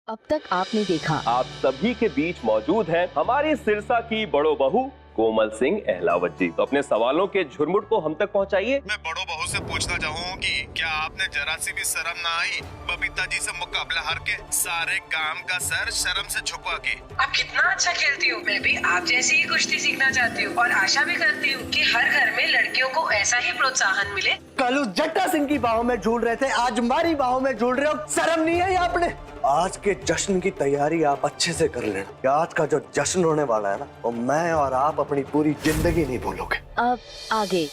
अब तक आपने देखा। आप सभी के बीच मौजूद है हमारी सिरसा की बड़ो बहू कोमल सिंह अहलावत जी। तो अपने सवालों के झुरमुट को हम तक पहुंचाइए। मैं बड़ो बहू से पूछना चाहूँ कि क्या आपने जरा सी भी शर्म ना आई बबीता जी से मुकाबला हार के, सारे काम का सर शर्म से झुकवा के। आप कितना अच्छा खेलती हो। मैं भी आप जैसी ही कुश्ती सीखना चाहती हूँ और आशा भी करती हूँ कि हर घर में लड़कियों को ऐसा ही प्रोत्साहन मिले। कल उस जट्टा सिंह की बाहों में झूल रहे थे, आज हमारी बाहों में झूल रहे हो। शर्म नहीं है आपने? आज के जश्न की तैयारी आप अच्छे से कर लेना। आज का जो जश्न होने वाला है ना, वो मैं और आप अपनी पूरी जिंदगी नहीं भूलोगे। अब आगे।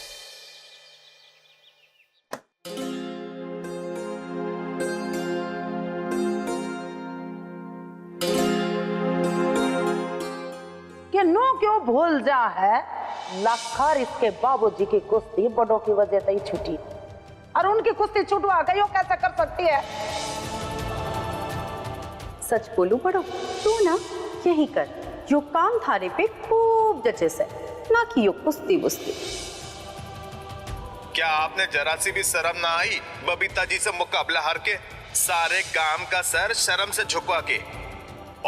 कि नो क्यों भूल जा है लखर इसके बाबूजी की कुश्ती बड़ों की वजह से ही छूटी और उनकी कुश्ती छुटवा गई, वो कैसे कर सकती है? सच बोलू बड़ो, तू ना यही कर, यो काम थारे पे खूब जचे से, ना कि यो कुश्ती वुस्ती। क्या आपने जरा सी भी शर्म ना आई बबीता जी से मुकाबला हार के, सारे काम का सर शर्म से झुकवा के,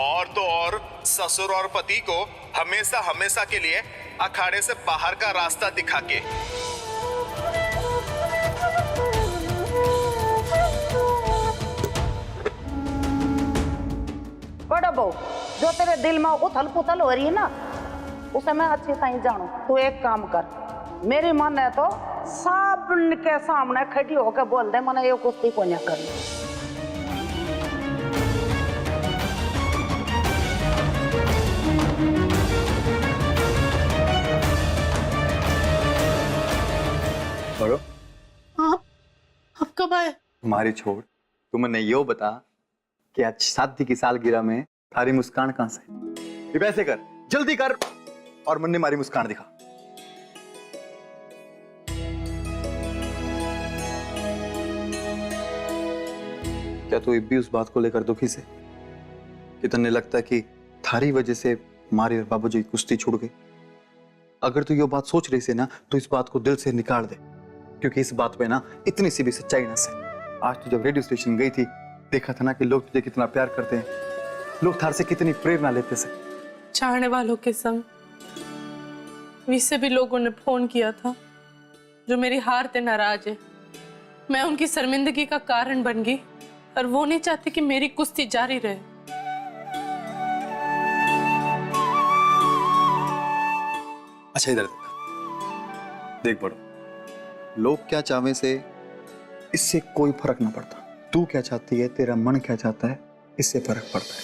और तो और ससुर और पति को हमेशा हमेशा के लिए अखाड़े से बाहर का रास्ता दिखा के। बड़ा बहू, जो तेरे दिल में उथल पुथल हो रही है ना, उसे मैं अच्छी तरह जानू। तू एक काम कर, मेरी मन है तो सब के सामने खड़ी होकर बोल दे मैंने ये कुश्ती को नहीं करनी। बड़ो, आप कब आए? तुम्हारी छोड़, तू मैंने यो बता कि आज शादी की सालगिरह में थारी मुस्कान कहां से? ये वैसे कर, जल्दी कर और मुन्ने मारी मुस्कान दिखा। क्या तू भी उस बात को लेकर दुखी से कि तन्ने लगता है कि थारी वजह से मारी और बाबूजी की कुश्ती छूट गई? अगर तू यो बात सोच रही से ना, तो इस बात को दिल से निकाल दे, क्योंकि इस बात पे ना इतनी सी भी सच्चाई ना से। आज तू जब रेडियो स्टेशन गई थी, देखा था ना कि लोग तुझे कितना प्यार करते हैं, लोग थार से कितनी प्रेरणा लेते से। चाहने वालों के संग से भी लोगों ने फोन किया था जो मेरी हार से नाराज है। मैं उनकी शर्मिंदगी का कारण बन गई और वो नहीं चाहती कि मेरी कुश्ती जारी रहे। अच्छा इधर देख बड़ो, लोग क्या चाहवे से इससे कोई फर्क ना पड़ता। तू क्या चाहती है, तेरा मन क्या चाहता है, इससे फर्क पड़ता है।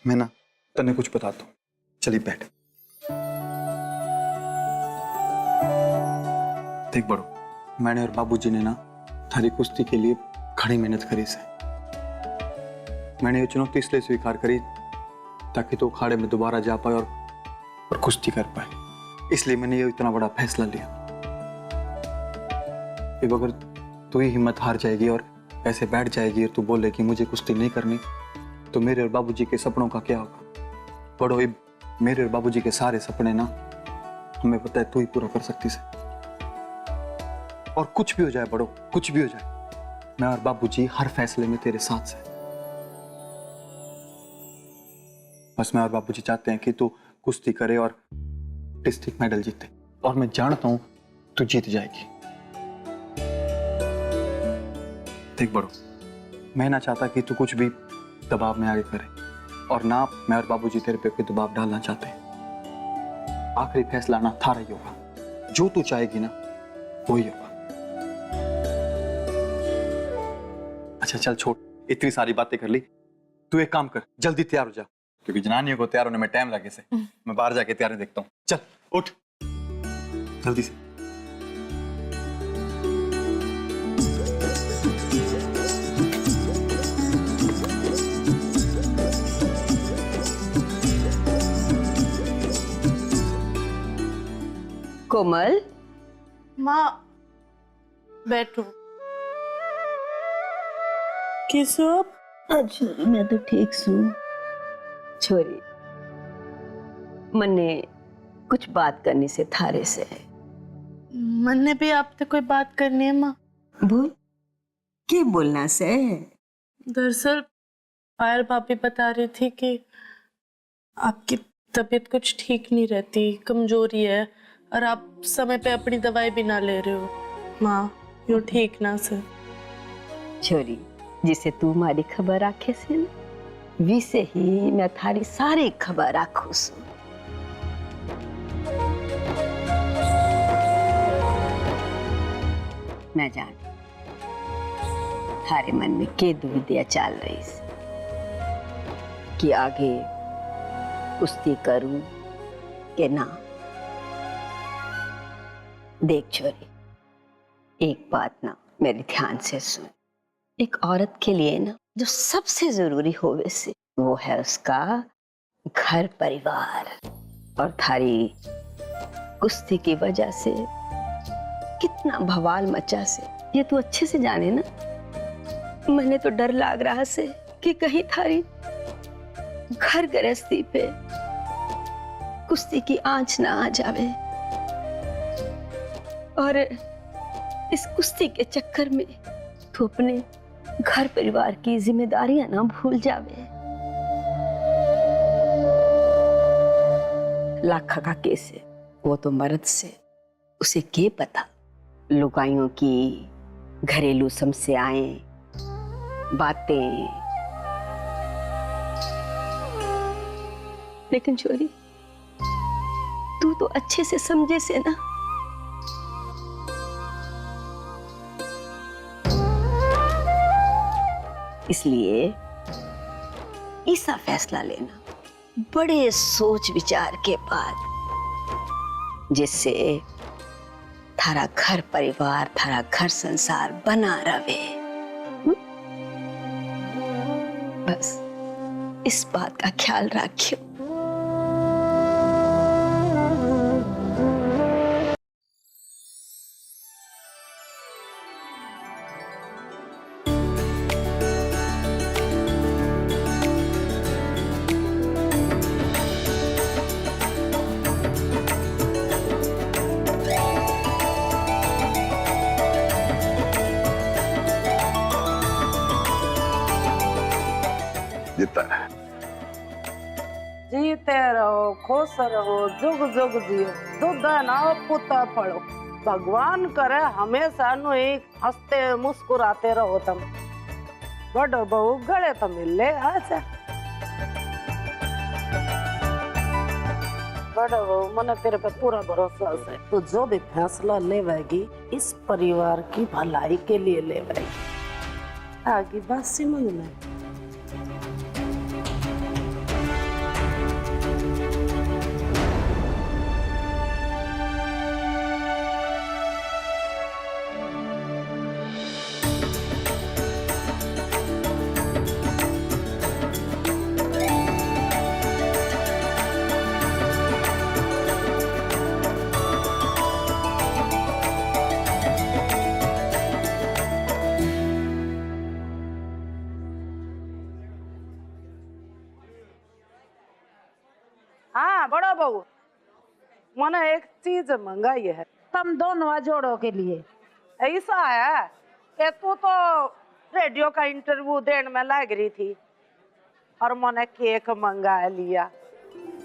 मैं ना तन्ने कुछ बताता हूँ, चलिए बैठ। देख बड़ो, मैंने और बाबूजी ने ना थारी कुश्ती के लिए खड़ी मेहनत करी से। मैंने ये चुनौती इसलिए स्वीकार करी ताकि तू अखाड़े में दोबारा जा पाए और कुश्ती कर पाए। इसलिए मैंने ये इतना बड़ा फैसला लिया। अब अगर तू ही हिम्मत हार जाएगी और ऐसे बैठ जाएगी और तू बोले कि मुझे कुश्ती नहीं करनी, तो मेरे और बाबूजी के सपनों का क्या होगा? बड़ो, मेरे और बाबूजी के सारे सपने ना हमें पता है तू ही पूरा कर सकती से। और कुछ भी हो जाए बड़ो, कुछ भी हो जाए, मैं और बाबूजी हर फैसले में तेरे साथ से। बस मैं और बाबूजी चाहते हैं कि तू कुश्ती करे और डिस्ट्रिक्ट मेडल जीते, और मैं जानता हूं तू जीत जाएगी। देख बड़ो, मैं ना चाहता कि तू कुछ भी दबाव में आगे करे, और ना मैं और बाबूजी तेरे पे कोई दबाव डालना चाहते। आखिरी फैसला ना थारा ही होगा, जो तू चाहेगी ना वही होगा। अच्छा चल छोड़, इतनी सारी बातें कर ली, तू एक काम कर, जल्दी तैयार हो जा, क्योंकि जनानियों को तैयार होने में टाइम लगे से। मैं बाहर जाके तैयारी देखता हूँ। चल उठ जल्दी से। कोमल, माँ बैठो। कैसे हो आप? अच्छा मैं तो ठीक हूँ। छोरी, मन्ने कुछ बात करनी से थारे से। मैंने भी आपसे कोई बात करनी है माँ। बोल, क्या बोलना से? दरअसल पायल भाभी बता रही थी कि आपकी तबीयत कुछ ठीक नहीं रहती, कमजोरी है, और आप समय पे अपनी दवाई भी ना ले रहे हो। माँ यो ठीक ना से छोरी, जिसे तू मारी खबर आखे से न, विसे ही मैं थारी सारी खबर आखू सु। मैं जान थारे मन में के दुविधा चल रही सी कि आगे कुश्ती करूं के ना। देख छोरी, एक बात ना मेरे ध्यान से सुन। एक औरत के लिए ना जो सबसे जरूरी होवे से वो है उसका घर परिवार। और थारी कुश्ती की वजह से कितना बवाल मचा से ये तू अच्छे से जाने ना। मैंने तो डर लग रहा से कि कहीं थारी घर गृहस्थी पे कुश्ती की आंच ना आ जावे और इस कुश्ती के चक्कर में तू अपने घर परिवार की जिम्मेदारियां ना भूल जावे। लाखा का केस है, वो तो मर्द से, उसे क्या पता लुगाइयों की घरेलू समस्याएं, बातें। लेकिन चोरी तू तो अच्छे से समझे से ना। इसलिए ऐसा फैसला लेना बड़े सोच विचार के बाद, जिससे थारा घर परिवार, थारा घर संसार बना रहे। बस इस बात का ख्याल रखियो। जीता है। जीते रहो, खुश रहो, जुग जुग जियो, दूध ना पुता पड़ो। भगवान करे हमेशा नु एक हंसते मुस्कुराते रहो तुम। बड़ो बहू गले तो मिले आजा। बड़ो बहू मने तेरे पे पूरा भरोसा है। तू जो भी फैसला लेवेगी इस परिवार की भलाई के लिए लेवेगी। आगे बात समझ में। हाँ बड़ो बहू, मैंने एक चीज मंगाई है तुम दोनों जोड़ों के लिए। ऐसा है कि तू तो रेडियो का इंटरव्यू देने में लग रही थी और मैंने केक मंगा लिया।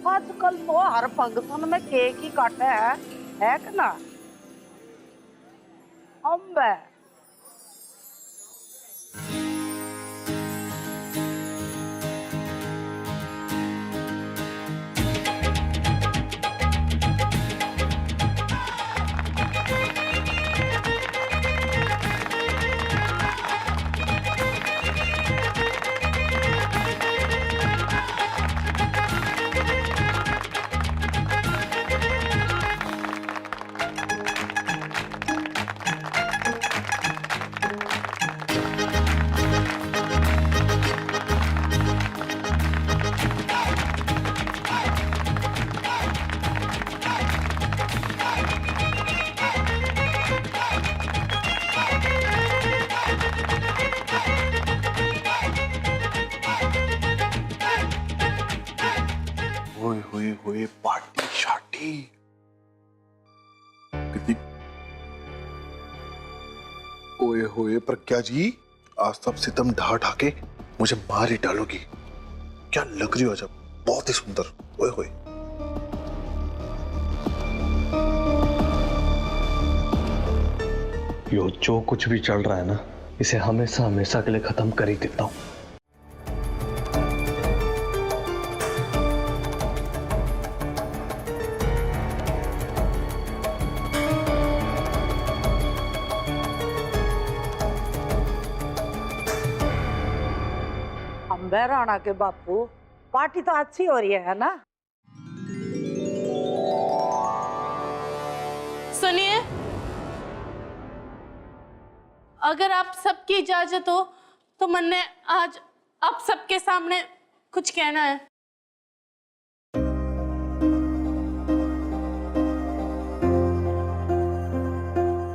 आजकल तो हर फंक्शन में केक ही काटे है कि ना? अम्बे हुए पार्टी शार्टी कितनी। ओए होए प्रज्ञा जी, आज सब सितम ढा ढा के मुझे मार ही डालोगी। क्या लग रही हो जब, बहुत ही सुंदर। ओए होए। यो जो कुछ भी चल रहा है ना, इसे हमेशा हमेशा के लिए खत्म कर ही देता हूं। अंबे राणा के बापू, पार्टी तो अच्छी हो रही है ना? सुनिए, अगर आप सबकी इजाजत हो तो मैंने आज आप सबके सामने कुछ कहना है।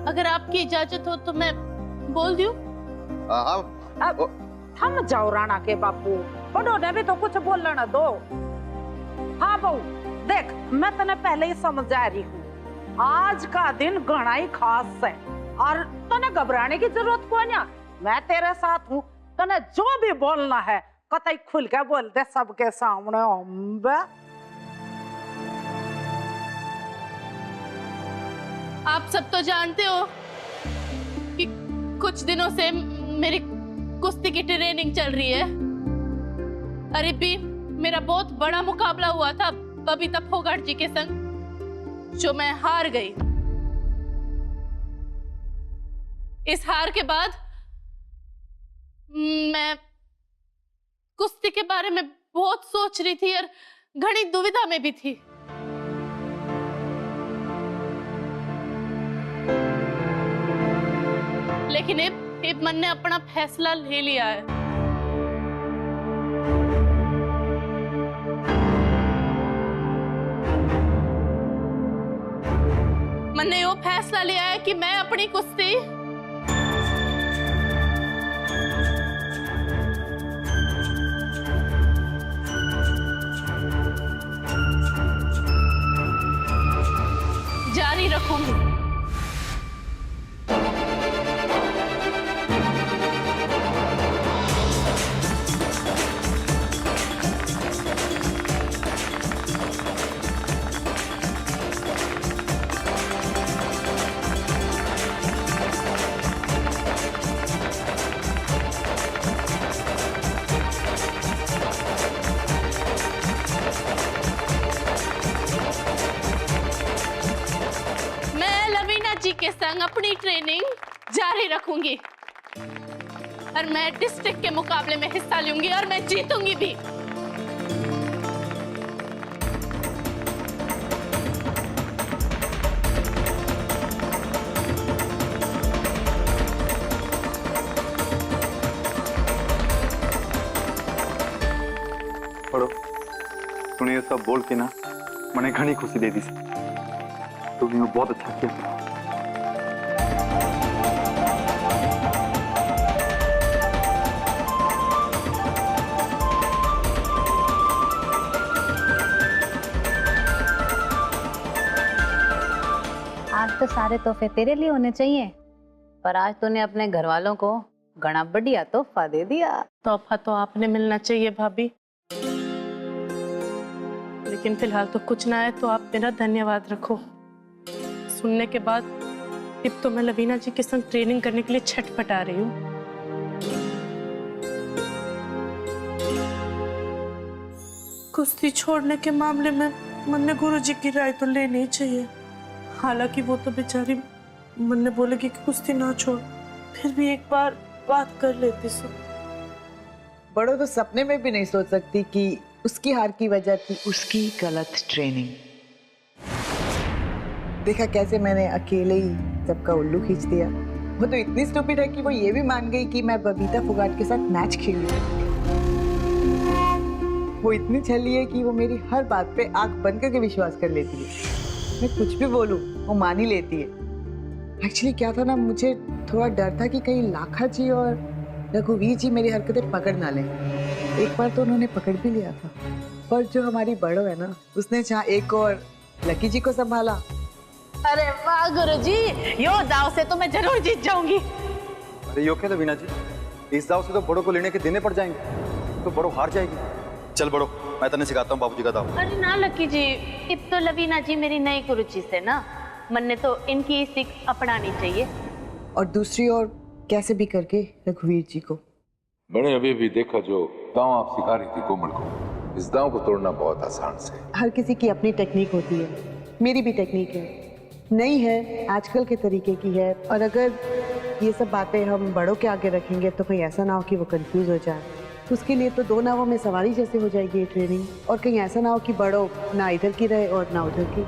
अगर आपकी इजाजत हो तो मैं बोल दूं? अब थम जाओ राणा के बापू, बड़ों ने भी तो कुछ बोलना दो। हाँ बहू, देख मैं तने पहले ही समझा रही हूँ, आज का दिन घना ही खास है और तने घबराने की जरूरत कोई नहीं। मैं तेरे साथ हूँ, तने जो भी बोलना है कतई खुल के बोल दे सबके सामने। अम्बे आप सब तो जानते हो कि कुछ दिनों से मेरी कुश्ती की ट्रेनिंग चल रही है। अरे भी मेरा बहुत बड़ा मुकाबला हुआ था बबीता फोगाट जी के संग, जो मैं हार गई। इस हार के बाद मैं कुश्ती के बारे में बहुत सोच रही थी और घनी दुविधा में भी थी। लेकिन अब मन ने अपना फैसला ले लिया है। मैंने वो फैसला लिया है कि मैं अपनी कुश्ती जारी रखूंगी। के संग अपनी ट्रेनिंग जारी रखूंगी और मैं डिस्ट्रिक्ट के मुकाबले में हिस्सा लूंगी और मैं जीतूंगी भी। पढ़ो, तूने ये सब बोल के ना मैंने घनी खुशी दे दी। तुमने बहुत अच्छा किया। आज तो सारे तोहफे तेरे लिए होने चाहिए, पर आज तूने अपने घर वालों को घना बढ़िया तोहफा दे दिया। तोहफा तो आपने मिलना चाहिए भाभी, लेकिन फिलहाल तो कुछ ना है तो आप मेरा धन्यवाद रखो। सुनने के बाद अब तो मैं लवीना जी के संग ट्रेनिंग करने के लिए छटपटा रही हूँ। कुश्ती छोड़ने के मामले में मैंने गुरुजी की राय तो लेनी ही चाहिए। हालांकि वो तो बेचारी मन ने बोलेगी कि कुश्ती ना छोड़, फिर भी एक बार बात कर लेती सो। बड़ो तो सपने में भी नहीं सोच सकती कि उसकी हार की वजह थी उसकी गलत ट्रेनिंग। देखा कैसे मैंने अकेले ही सबका उल्लू खींच दिया। वो तो इतनी स्टूपिड है कि वो ये भी मान गई कि मैं बबीता फोगाट के साथ मैच खेल रही हूँ। वो इतनी छली है कि वो मेरी हर बात पे आंख बंद करके विश्वास कर लेती है। मैं कुछ भी बोलूं वो मान ही लेती है। एक्चुअली क्या था ना, मुझे थोड़ा डर था कि कहीं लाखा जी और रघुवीर जी मेरी हरकतें पकड़ ना लें। एक बार तो उन्होंने पकड़ भी लिया था, पर जो हमारी बड़ो है ना, उसने जहाँ एक और लकी जी को संभाला। अरे वाह गुरुजी, यो दाव से तो मैं जरूर जीत जाऊंगी। अरे यो क्या लवीना जी, इस दाव से तो बड़ों को लेने के देने पड़ जाएंगे, तो बड़ो हार जाएगी। चल बड़ो, मैं तने सिखाता हूँ बाबूजी का दाव। अरे ना लकी जी, अब तो लवीना जी मेरी नई कुरुचि से ना, मन ने तो इनकी सीख अपनानी चाहिए। और दूसरी ओर कैसे भी करके रघुवीर जी को। मैंने अभी भी देखा जो दांव आप सिखा रही थी कोमल को, इस दांव को तोड़ना बहुत आसान से। हर किसी की अपनी टेक्निक होती है, मेरी भी टेक्निक है, नई है, आजकल के तरीके की है। और अगर ये सब बातें हम बड़ों के आगे रखेंगे तो कहीं ऐसा ना हो कि वो कंफ्यूज हो जाए। उसके लिए तो 2 नावों में सवारी जैसे हो जाएगी ये ट्रेनिंग, और कहीं ऐसा ना हो कि बड़ों ना इधर की रहे और ना उधर की।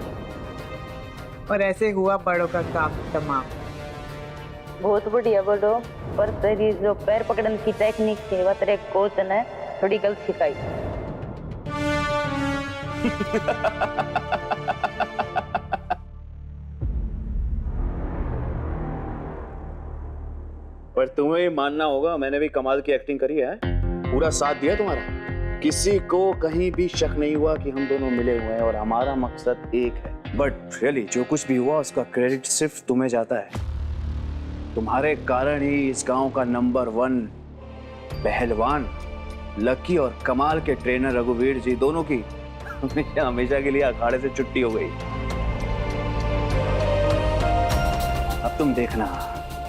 और ऐसे हुआ बड़ों का काम तमाम। बहुत बढ़िया बोलो, पर तेरी जो पैर पकड़ने की टेक्निक है वो तेरे कोच ने थोड़ी गलत सिखाई। पर तुम्हें ये मानना होगा, मैंने भी कमाल की एक्टिंग करी है, पूरा साथ दिया तुम्हारा। किसी को कहीं भी शक नहीं हुआ कि हम दोनों मिले हुए हैं और हमारा मकसद एक है। बट रियली जो कुछ भी हुआ उसका क्रेडिट सिर्फ तुम्हें जाता है। तुम्हारे कारण ही इस गांव का नंबर 1 पहलवान लकी और कमाल के ट्रेनर रघुवीर जी दोनों की हमेशा के लिए अखाड़े से छुट्टी हो गई। अब तुम देखना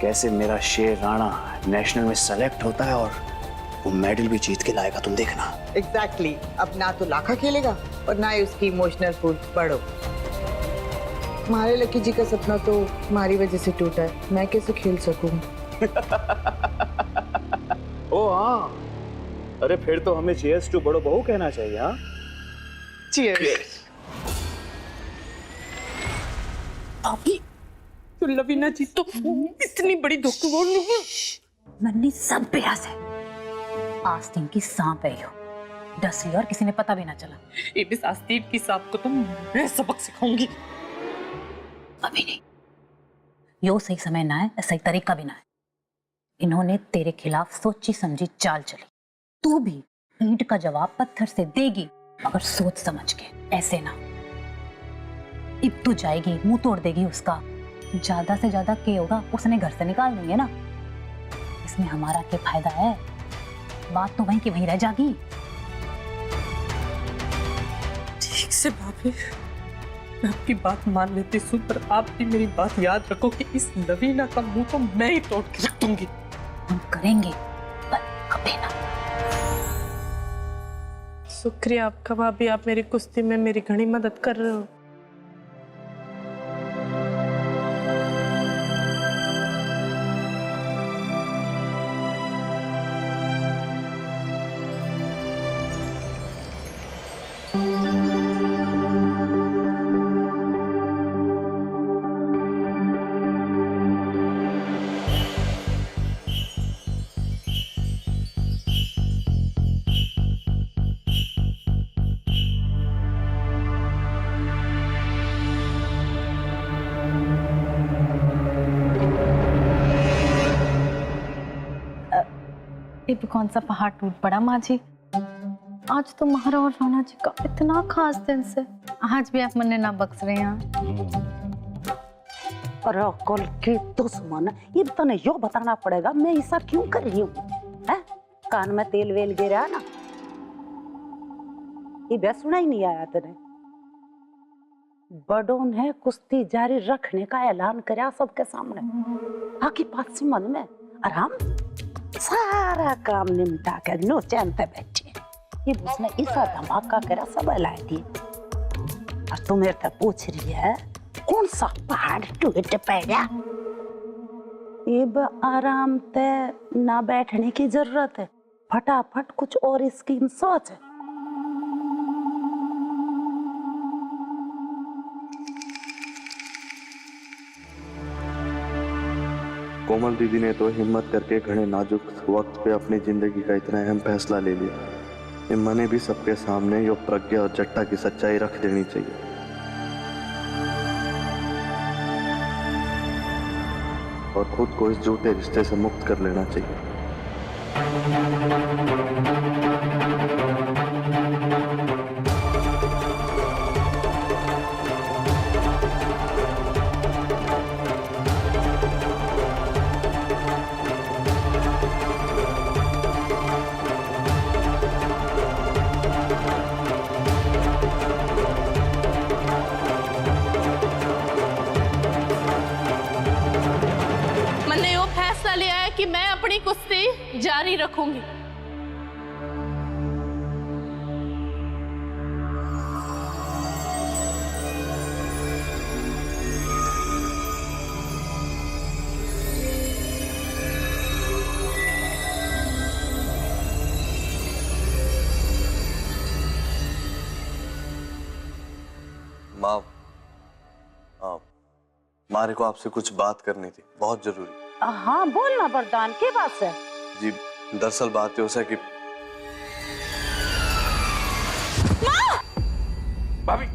कैसे मेरा शेर राणा नेशनल में सेलेक्ट होता है और वो मेडल भी जीत के लाएगा, तुम देखना। एग्जैक्टली। अब ना तो लाखा खेलेगा और ना ही उसकी इमोशनल फूल बड़ो। हमारे लकी जी का सपना तो हमारी वजह से टूटा है, मैं कैसे खेल सकूं? ओ हाँ, अरे फिर तो हमें चीयर्स टू बड़ो बहू कहना चाहिए। हाँ, चीयर्स। अभी तो लवीना जी तो इतनी बड़ी धोखेबाज नहीं। मन्नी सब बेहस है, आस्तीन की सांप है यो, डसली और किसी ने पता भी ना चला। इस आस्तीन की सांप को तो मैं सबक सिखाऊंगी। अभी नहीं, यो सही समय ना है, सही तरीका भी ना है। इन्होंने तेरे खिलाफ सोची समझी चाल चली। तू भी ईंट का जवाब पत्थर से देगी, मगर सोच समझ के, ऐसे ना। अब तू जाएगी, मुंह तोड़ देगी उसका, ज्यादा से ज्यादा क्या होगा, उसने घर से निकाल देंगे ना। इसमें हमारा क्या फायदा है? बात तो वहीं की वहीं रह जागी। ठीक से भाभी, मैं आपकी बात मान लेती हूँ, पर आप भी मेरी बात याद रखो कि इस लवीना का मुंह तो मैं ही तोड़ के रख दूंगी। हम करेंगे, पर कभी ना। शुक्रिया आपका भाभी, आप मेरी कुश्ती में मेरी घनी मदद कर रहे हो। ये कौन सा पहाड़ टूट पड़ा माँ जी? आज तो महारा और राणा जी का इतना खास दिन से, आज भी आप मन्ने ना बख्श रहे हैं। अरे कल के दुश्मन, ये तने यो बताना पड़ेगा मैं ऐसा क्यों कर रही हूँ? कान में तेल वेल गिरा ना, ये बस सुना ही नहीं आया तेने। बड़ों ने कुश्ती जारी रखने का ऐलान करा सबके सामने, आगे पास मन में, और हम सारा काम निपटा कर नो चैन पे बैठे। ये उसने ऐसा धमाका करा, सब हिलाए दिए। और तू मेरे से पूछ रही है कौन सा पहाड़ टूट पड़ा? अब आराम से ना बैठने की जरूरत है, फटाफट कुछ और स्कीम सोच। कोमल दीदी ने तो हिम्मत करके घने नाजुक वक्त पे अपनी जिंदगी का इतना अहम फैसला ले लिया। इम्मा ने भी सबके सामने यो प्रज्ञा और जट्टा की सच्चाई रख देनी चाहिए। और खुद को इस झूठे रिश्ते से मुक्त कर लेना चाहिए। कि मैं अपनी कुश्ती जारी रखूंगी। माँ, मारे को आपसे कुछ बात करनी थी, बहुत जरूरी। हाँ बोलना वरदान, के बात है? जी दरअसल बात है उसे कि भाभी